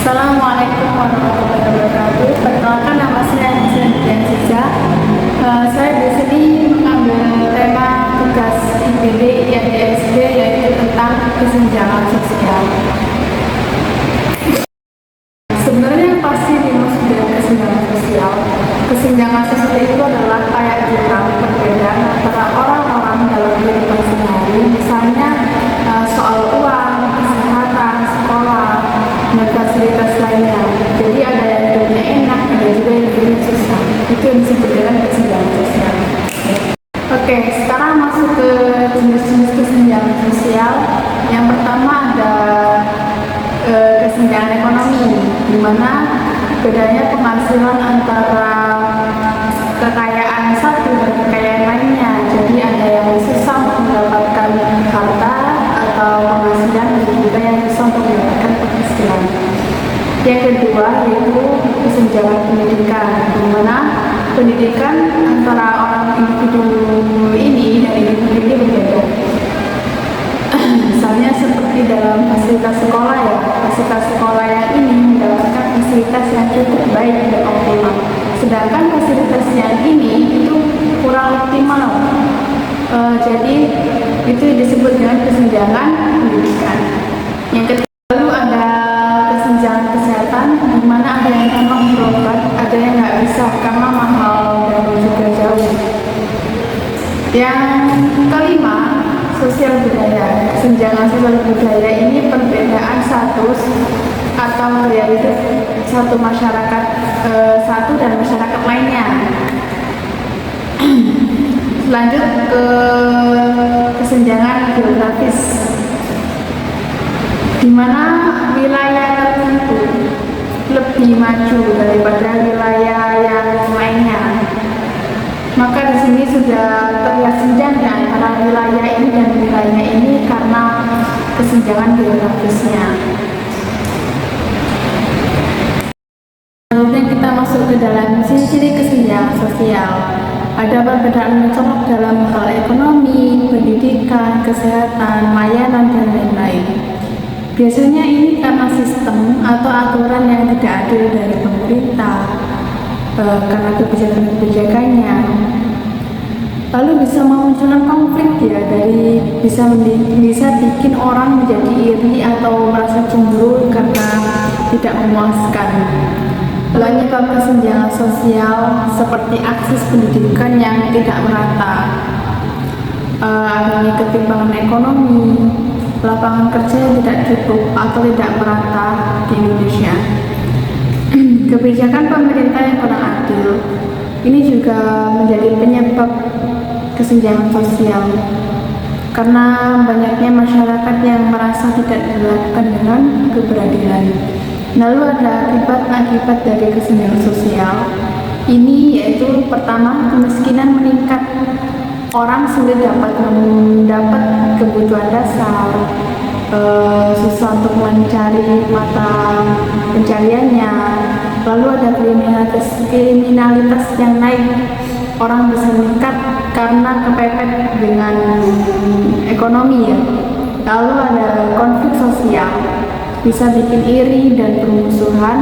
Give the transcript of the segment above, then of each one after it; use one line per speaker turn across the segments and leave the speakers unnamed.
Assalamualaikum warahmatullahi wabarakatuh. Perkenalkan, nama saya Dian Siza. Saya di sini mengambil tema tugas IPB IADSD yaitu tentang kesenjangan sosial. Sebenarnya yang pasti dimaksud dengan kesenjangan sosial. Kesenjangan sosial itu adalah kayak jurang perbedaan antara orang-orang dalam kehidupan sehari, misalnya soal uang, kesehatan, sekolah, dan fasilitas lainnya. Jadi ada yang hidupnya enak, ada juga yang hidupnya susah. Itu yang disebut dengan kesenjangan sosial. Oke, sekarang masuk ke jenis-jenis kesenjangan sosial. Yang pertama ada kesenjangan ekonomi, di mana bedanya penghasilan antara kekayaan satu dan kekayaan lainnya. Jadi ada yang susah untuk mendapatkan harta atau penghasilan, dan juga yang susah untuk mendapatkan penghasilan. Yang kedua yaitu kesenjangan pendidikan, di mana pendidikan antara orang individu ini dan individu ini berbeda. Misalnya seperti dalam fasilitas sekolah ya, fasilitas sekolah yang ini mendapatkan fasilitas yang cukup baik dan optimal, sedangkan fasilitas yang ini itu kurang optimal. Jadi itu disebut dengan kesenjangan pendidikan. Yang ketiga lalu ada kesenjangan kesehatan, di mana ada yang gampang berobat, ada yang nggak bisa karena mahal dan juga jauh. Yang kelima, sosial budaya. Kesenjangan sosial budaya ini perbedaan status atau gaya hidup satu masyarakat satu dan masyarakat lainnya. Lanjut ke kesenjangan geografis, di mana wilayah tertentu lebih maju daripada wilayah yang lainnya. Maka di sini sudah terlihat senjangnya antara wilayah ini dan wilayah ini karena kesenjangan geografisnya. Selanjutnya kita masuk ke dalam ciri-ciri kesenjangan sosial. Ada perbedaan mencolok dalam hal ekonomi, pendidikan, kesehatan, layanan, dan lain-lain. Biasanya ini karena sistem atau aturan yang tidak adil dari pemerintah, karena kebijakan-kebijakannya. Lalu bisa memunculkan konflik ya, dari bisa bikin orang menjadi iri atau merasa cemburu karena tidak memuaskan. Penyebab kesenjangan sosial seperti akses pendidikan yang tidak merata, adanya ketimpangan ekonomi, lapangan kerja yang tidak cukup atau tidak merata di Indonesia. Kebijakan pemerintah yang kurang adil ini juga menjadi penyebab kesenjangan sosial, karena banyaknya masyarakat yang merasa tidak dilakukan dengan keberadilan. Lalu ada akibat-akibat dari kesenjangan sosial ini, yaitu pertama, kemiskinan meningkat. Orang sulit dapat mendapat kebutuhan dasar, susah untuk mencari mata pencariannya. Lalu ada kriminalitas yang naik. Orang bisa meningkat karena kepepet dengan ekonomi ya. Lalu ada konflik sosial, bisa bikin iri dan permusuhan.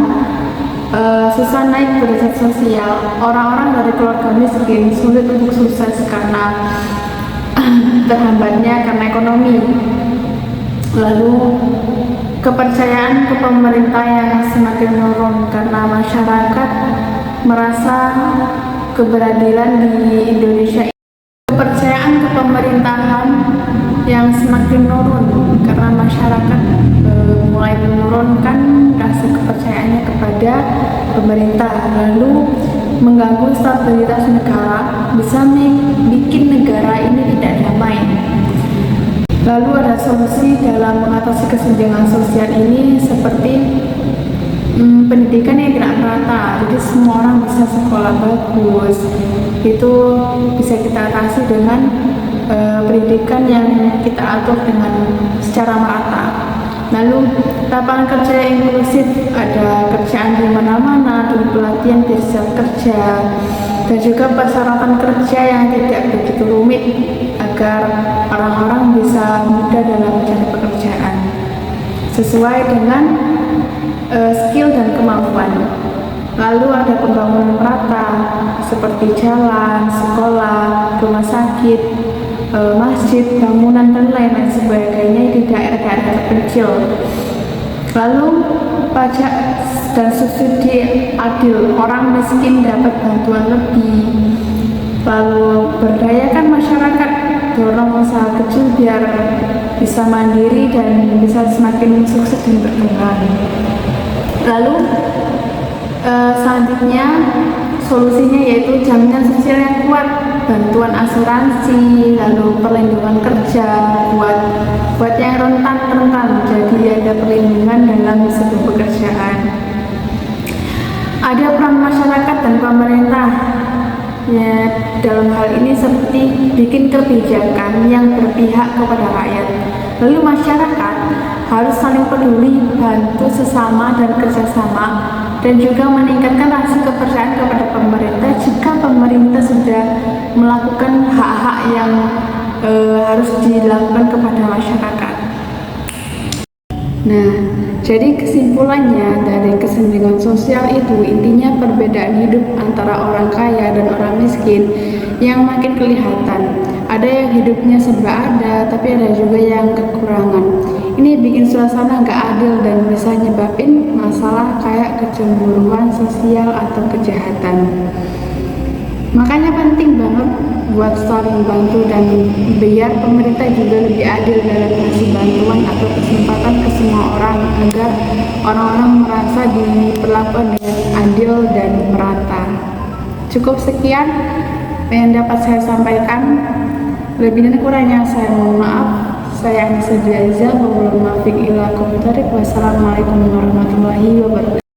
Susah naik derajat sosial. Orang-orang dari keluarga miskin sulit untuk sukses karena terhambatnya karena ekonomi. Lalu kepercayaan ke pemerintah yang semakin menurun karena masyarakat merasa keberadilan di Indonesia. Kepercayaan ke pemerintahan yang semakin menurun karena masyarakat mulai menurunkan rasa kepercayaannya kepada pemerintah. Lalu mengganggu stabilitas negara, bisa bikin negara ini tidak damai. Lalu ada solusi dalam mengatasi kesenjangan sosial ini seperti pendidikan yang tidak merata, jadi semua orang bisa sekolah bagus. Itu bisa kita atasi dengan pendidikan yang kita atur dengan secara merata. Lalu lapangan kerja yang inklusif, ada kerjaan di mana-mana, dan pelatihan biasa kerja, dan juga persyaratan kerja yang tidak begitu rumit agar orang-orang bisa mudah dalam mencari pekerjaan sesuai dengan skill dan kemampuan. Lalu ada pembangunan merata seperti jalan, sekolah, rumah sakit, masjid, bangunan dan lain-lain sebagainya di daerah-daerah terpencil. Lalu pajak dan subsidi adil, orang miskin dapat bantuan lebih. Lalu berdayakan masyarakat, dorong usaha kecil biar bisa mandiri dan bisa semakin sukses dan berkembang. Lalu selanjutnya solusinya yaitu jaminan sosial yang kuat, bantuan asuransi, lalu perlindungan kerja buat yang rentan, jadi ada perlindungan dalam sebuah pekerjaan. Ada peran masyarakat dan pemerintah ya, dalam hal ini seperti bikin kebijakan yang berpihak kepada rakyat. Lalu masyarakat harus saling peduli, bantu sesama dan kerjasama, dan juga meningkatkan rasa kepercayaan kepada pemerintah jika pemerintah sudah melakukan hak-hak yang harus dilakukan kepada masyarakat. Nah, jadi kesimpulannya dari kesenjangan sosial itu intinya perbedaan hidup antara orang kaya dan orang miskin yang makin kelihatan. Ada yang hidupnya serba ada, tapi ada juga yang kekurangan. Ini bikin suasana nggak adil dan bisa nyebabin masalah kayak kecemburuan sosial atau kejahatan. Makanya penting banget buat saling bantu dan biar pemerintah juga lebih adil dalam ngasih bantuan atau kesempatan ke semua orang agar orang-orang merasa diperlakukan dengan adil dan merata. Cukup sekian yang dapat saya sampaikan. Lebih dan kurangnya saya mohon maaf. Saya Anissa Diaza, wassalamualaikum warahmatullahi wabarakatuh.